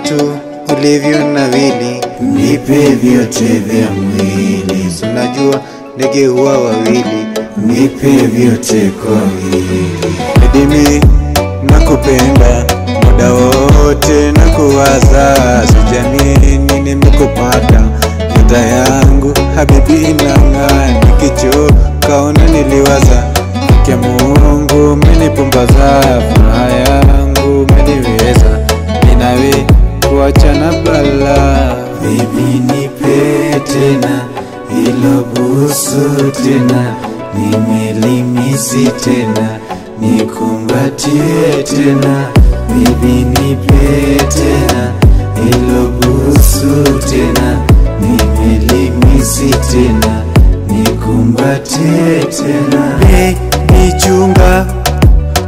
tu ulivyo na wili, nipe vyote vya mwili. unajua ndege huwa wawili, Nipe vyote kwa hili. Edimi nakupenda muda wote na kuwaza, sijamini nimekupata, nyota yangu habibi inang'aa, nikichoka unaniliwaza, kwa Mungu umenipumbaza, furaha yangu umeniweza, ninawe kuachana bala. Baby nipe tena hilo busu tena, nimelimisi tena, nikumbatie tena. Baby nipe tena hilo busu tena, nimelimisi tena, nikumbatie tena. Baby chunga,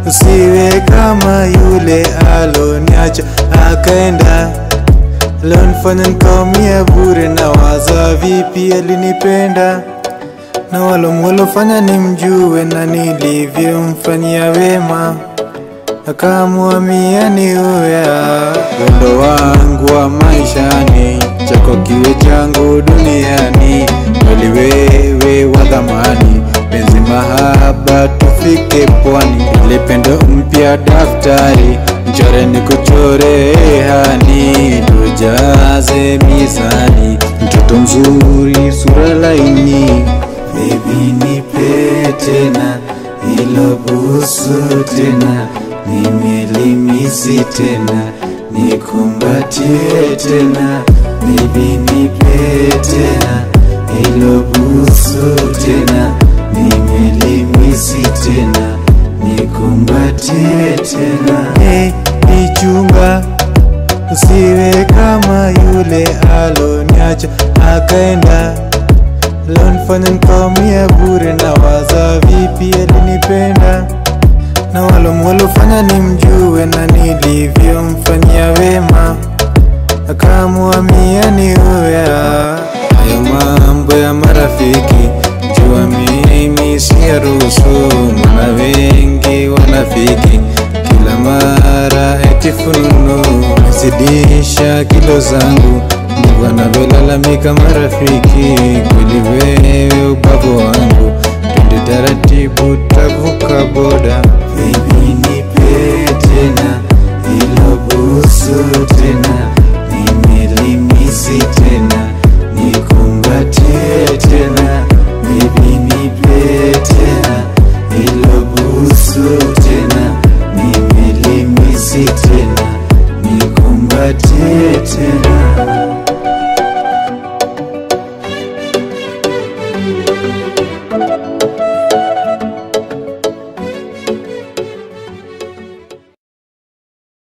usiwe kama yule aloniacha akaenda, alonifanya nikaumia bure, na waza vipi alinipenda, na walofanya nimjue na nilivyomfanyia wema, akamwamia niuya. Wendo wangu wa maishani, chako kiwe changu duniani, kweli wewe wa thamani, penzi mahaba tufike pwani, ile pendo mpya daftari, nchore nikuchore hani, tujaze mizani, mtoto mzuri sura laini. Baby nipe tena hilo busu tena, nimelimisi tena, nikumbatie tena. Baby nipe tena hilo busu tena, nimelimisi tena, nikumbatie tena. Nichunga, usiwe kama yule aloniacha akaenda, alonifanya nikaumia bure, na waza vipi alinipenda, na walofanya nimjue na nilivyomfanyia wema, akamwamia niuya. Hayo mambo ya marafiki jua mimi siyaruhusu, maana wengi wanafiki kila mara eti fununu, zidisha kilo zangu ndivyo wanavyolalamika marafiki, kweli wewe ubavu wangu, twende taratibu tavuka boda. Baby nipe tena hilo busu tena, nimelimisi tena, nikumbatie tena. Baby nipe tena hilo busu tena, nimelimisi tena, nikumbatie tena.